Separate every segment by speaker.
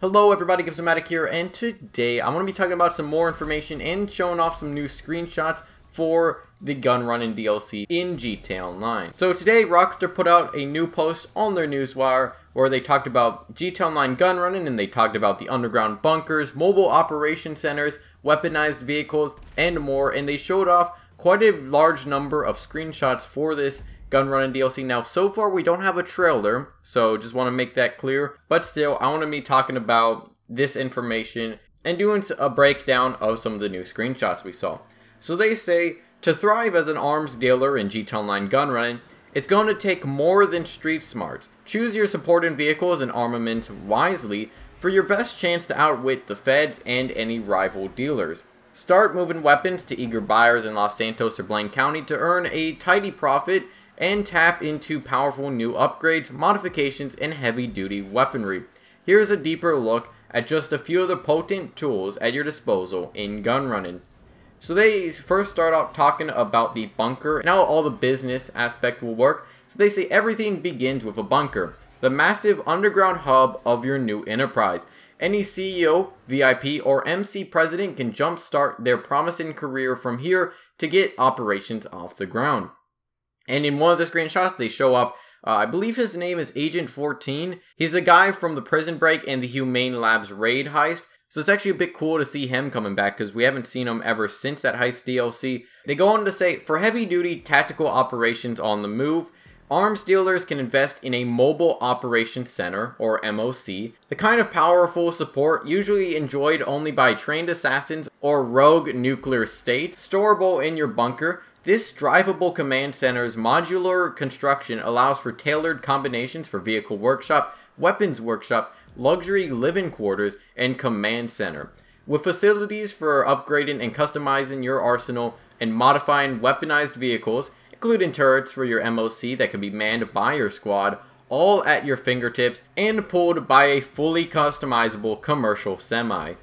Speaker 1: Hello everybody, Gibsomatic here, and today I'm going to be talking about some more information and showing off some new screenshots for the Gunrunning DLC in GTA Online. So today Rockstar put out a new post on their newswire where they talked about GTA Online Gunrunning, and they talked about the underground bunkers, mobile operation centers, weaponized vehicles, and more, and they showed off quite a large number of screenshots for this Gunrunning DLC. Now, so far we don't have a trailer, so just want to make that clear. But still, I want to be talking about this information and doing a breakdown of some of the new screenshots we saw. So they say, to thrive as an arms dealer in GTA Online Gunrunning, it's going to take more than street smarts. Choose your supporting vehicles and armaments wisely for your best chance to outwit the feds and any rival dealers. Start moving weapons to eager buyers in Los Santos or Blaine County to earn a tidy profit and tap into powerful new upgrades, modifications, and heavy-duty weaponry. Here's a deeper look at just a few of the potent tools at your disposal in Gunrunning. So they first start out talking about the bunker and how all the business aspect will work. So they say everything begins with a bunker, the massive underground hub of your new enterprise. Any CEO, VIP, or MC president can jumpstart their promising career from here to get operations off the ground. And in one of the screenshots, they show off, I believe his name is Agent 14. He's the guy from the Prison Break and the Humane Labs raid heist. So it's actually a bit cool to see him coming back, because we haven't seen him ever since that heist DLC. They go on to say, for heavy-duty tactical operations on the move, arms dealers can invest in a mobile operations center, or MOC, the kind of powerful support usually enjoyed only by trained assassins or rogue nuclear states, storable in your bunker. This drivable command center's modular construction allows for tailored combinations for vehicle workshop, weapons workshop, luxury living quarters, and command center, with facilities for upgrading and customizing your arsenal and modifying weaponized vehicles, including turrets for your MOC that can be manned by your squad, all at your fingertips and pulled by a fully customizable commercial semi.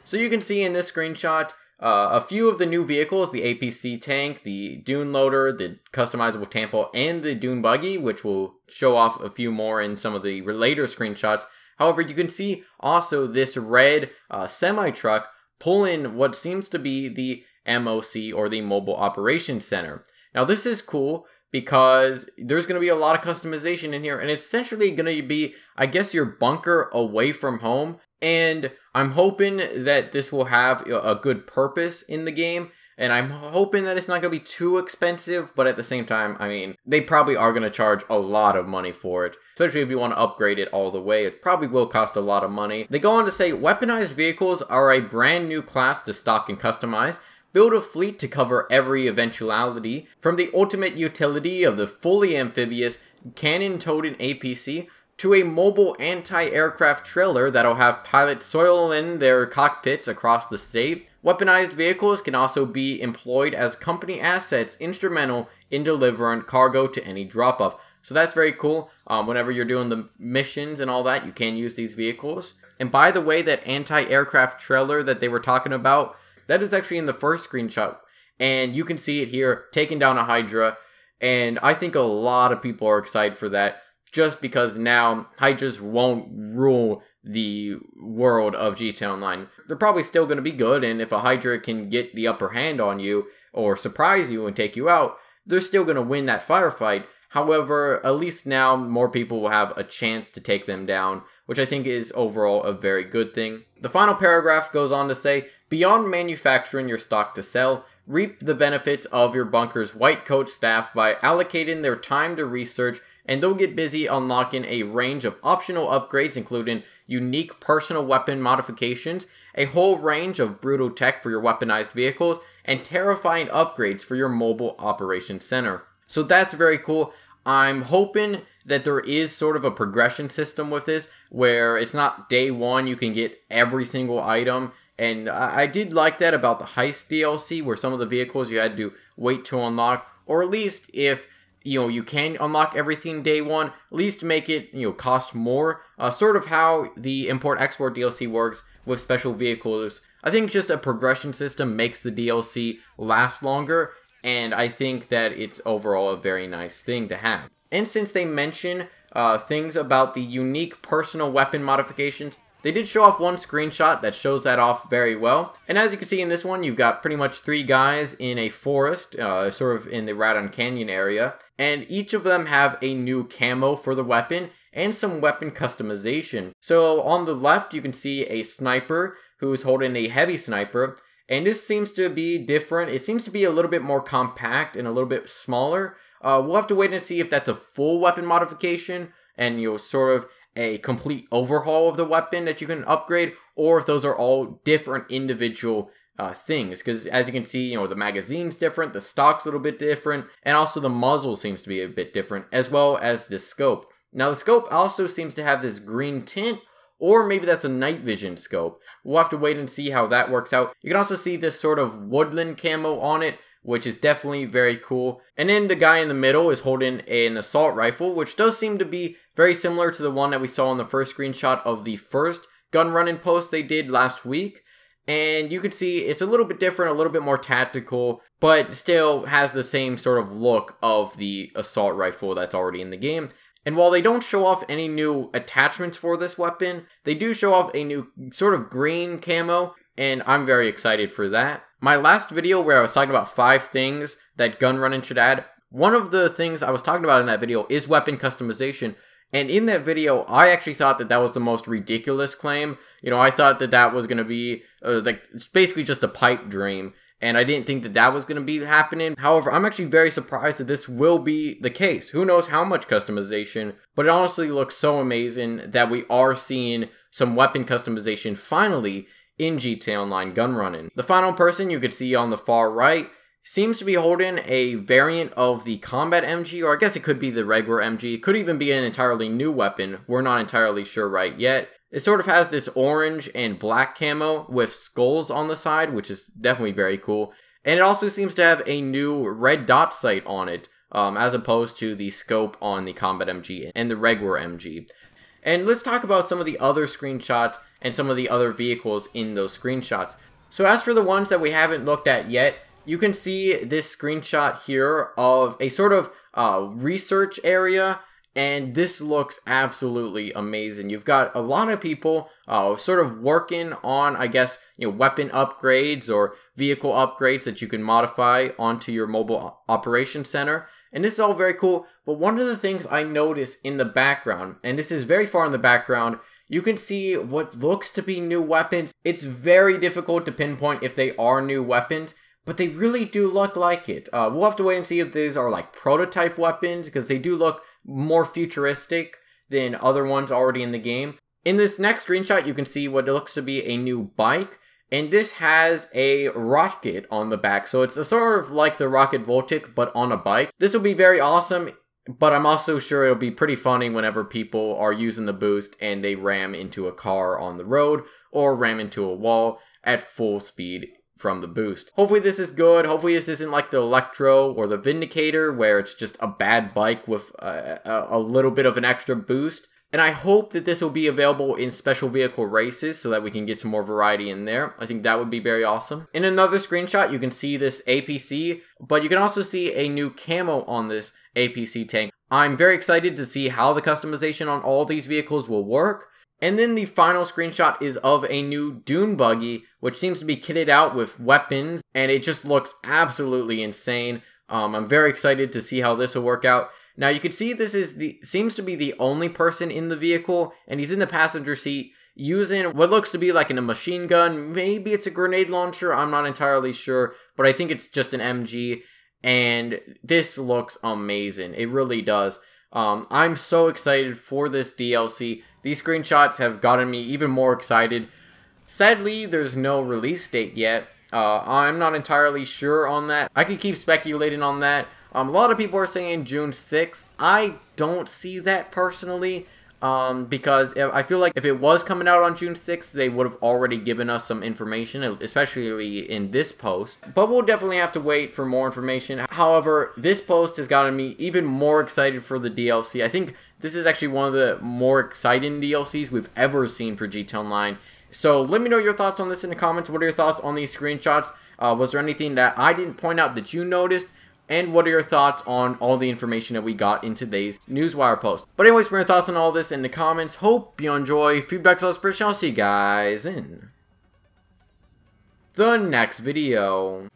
Speaker 1: So you can see in this screenshot a few of the new vehicles, the APC tank, the Dune loader, the customizable Tampo, and the Dune Buggy, which will show off a few more in some of the later screenshots. However, you can see also this red semi-truck pulling what seems to be the MOC, or the Mobile Operations Center. Now, this is cool because there's going to be a lot of customization in here, and it's essentially going to be, I guess, your bunker away from home. And I'm hoping that this will have a good purpose in the game, and I'm hoping that it's not going to be too expensive, but at the same time, I mean, they probably are going to charge a lot of money for it, especially if you want to upgrade it all the way. It probably will cost a lot of money. They go on to say, weaponized vehicles are a brand new class to stock and customize. Build a fleet to cover every eventuality, from the ultimate utility of the fully amphibious cannon-toting APC to a mobile anti-aircraft trailer that'll have pilots soiling their cockpits across the state. Weaponized vehicles can also be employed as company assets, instrumental in delivering cargo to any drop-off. So that's very cool. Whenever you're doing the missions and all that, you can use these vehicles. And by the way, that anti-aircraft trailer that they were talking about, that is actually in the first screenshot. And you can see it here, taking down a Hydra. And I think a lot of people are excited for that, just because now Hydras won't rule the world of GTA Online. They're probably still going to be good, and if a Hydra can get the upper hand on you, or surprise you and take you out, they're still going to win that firefight. However, at least now more people will have a chance to take them down, which I think is overall a very good thing. The final paragraph goes on to say, beyond manufacturing your stock to sell, reap the benefits of your bunker's white coat staff by allocating their time to research, and they'll get busy unlocking a range of optional upgrades, including unique personal weapon modifications, a whole range of brutal tech for your weaponized vehicles, and terrifying upgrades for your mobile operations center. So that's very cool. I'm hoping that there is sort of a progression system with this, where it's not day one you can get every single item. And I did like that about the heist DLC, where some of the vehicles you had to wait to unlock, or at least if you can unlock everything day one, at least make it, cost more. Sort of how the import-export DLC works with special vehicles. I think just a progression system makes the DLC last longer, and I think that it's overall a very nice thing to have. And since they mention things about the unique personal weapon modifications, They did show off one screenshot that shows that off very well. And as you can see in this one, you've got pretty much 3 guys in a forest, sort of in the Radon Canyon area. And each of them have a new camo for the weapon and some weapon customization. So on the left, you can see a sniper who's holding a heavy sniper. And this seems to be different. It seems to be a little bit more compact and a little bit smaller. We'll have to wait and see if that's a full weapon modification and, you know, sort of a complete overhaul of the weapon that you can upgrade, or if those are all different individual things. Because as you can see, you know, the magazine's different, the stock's a little bit different, and also the muzzle seems to be a bit different, as well as the scope. Now, the scope also seems to have this green tint, or maybe that's a night vision scope. We'll have to wait and see how that works out. You can also see this sort of woodland camo on it, which is definitely very cool. And then the guy in the middle is holding an assault rifle, which does seem to be very similar to the one that we saw in the first screenshot of the first gun running post they did last week. And you can see it's a little bit different, a little bit more tactical, but still has the same sort of look of the assault rifle that's already in the game. And while they don't show off any new attachments for this weapon, they do show off a new sort of green camo, and I'm very excited for that. My last video where I was talking about 5 things that gun running should add, one of the things I was talking about in that video is weapon customization. And in that video, I actually thought that that was the most ridiculous claim. You know, I thought that that was going to be, like, it's basically just a pipe dream. And I didn't think that that was going to be happening. However, I'm actually very surprised that this will be the case. Who knows how much customization, but it honestly looks so amazing that we are seeing some weapon customization finally in GTA Online gun running. The final person you could see on the far right seems to be holding a variant of the combat MG, or I guess it could be the regular MG. It could even be an entirely new weapon. We're not entirely sure right yet. It sort of has this orange and black camo with skulls on the side, which is definitely very cool. And it also seems to have a new red dot sight on it, as opposed to the scope on the combat MG and the regular MG. And let's talk about some of the other screenshots and some of the other vehicles in those screenshots. So as for the ones that we haven't looked at yet, you can see this screenshot here of a sort of research area, and this looks absolutely amazing. You've got a lot of people sort of working on, I guess, you know, weapon upgrades or vehicle upgrades that you can modify onto your mobile operations center. And this is all very cool, but one of the things I noticed in the background, and this is very far in the background, you can see what looks to be new weapons. It's very difficult to pinpoint if they are new weapons, but they really do look like it. We'll have to wait and see if these are like prototype weapons, because they do look more futuristic than other ones already in the game. In this next screenshot, you can see what looks to be a new bike, and this has a rocket on the back. So it's a sort of like the Rocket Voltic, but on a bike. This will be very awesome, but I'm also sure it'll be pretty funny whenever people are using the boost and they ram into a car on the road or ram into a wall at full speed from the boost. Hopefully this is good. Hopefully this isn't like the Electro or the Vindicator, where it's just a bad bike with a little bit of an extra boost. And I hope that this will be available in special vehicle races so that we can get some more variety in there. I think that would be very awesome. In another screenshot, you can see this APC, but you can also see a new camo on this APC tank. I'm very excited to see how the customization on all these vehicles will work. And then the final screenshot is of a new Dune Buggy, which seems to be kitted out with weapons, and it just looks absolutely insane. I'm very excited to see how this will work out. Now you can see this is seems to be the only person in the vehicle, and he's in the passenger seat using what looks to be like a machine gun. Maybe it's a grenade launcher, I'm not entirely sure, but I think it's just an MG, and this looks amazing. It really does. I'm so excited for this DLC. These screenshots have gotten me even more excited. Sadly, there's no release date yet. I'm not entirely sure on that. I could keep speculating on that. A lot of people are saying June 6th. I don't see that personally, because I feel like if it was coming out on June 6th, they would have already given us some information, especially in this post. But we'll definitely have to wait for more information. However, this post has gotten me even more excited for the DLC. I think this is actually one of the more exciting DLCs we've ever seen for GTA Online. So let me know your thoughts on this in the comments. What are your thoughts on these screenshots? Was there anything that I didn't point out that you noticed? And what are your thoughts on all the information that we got in today's newswire post? But anyways, for your thoughts on all this in the comments. Hope you enjoy. Feedback's always appreciated. I'll see you guys in the next video.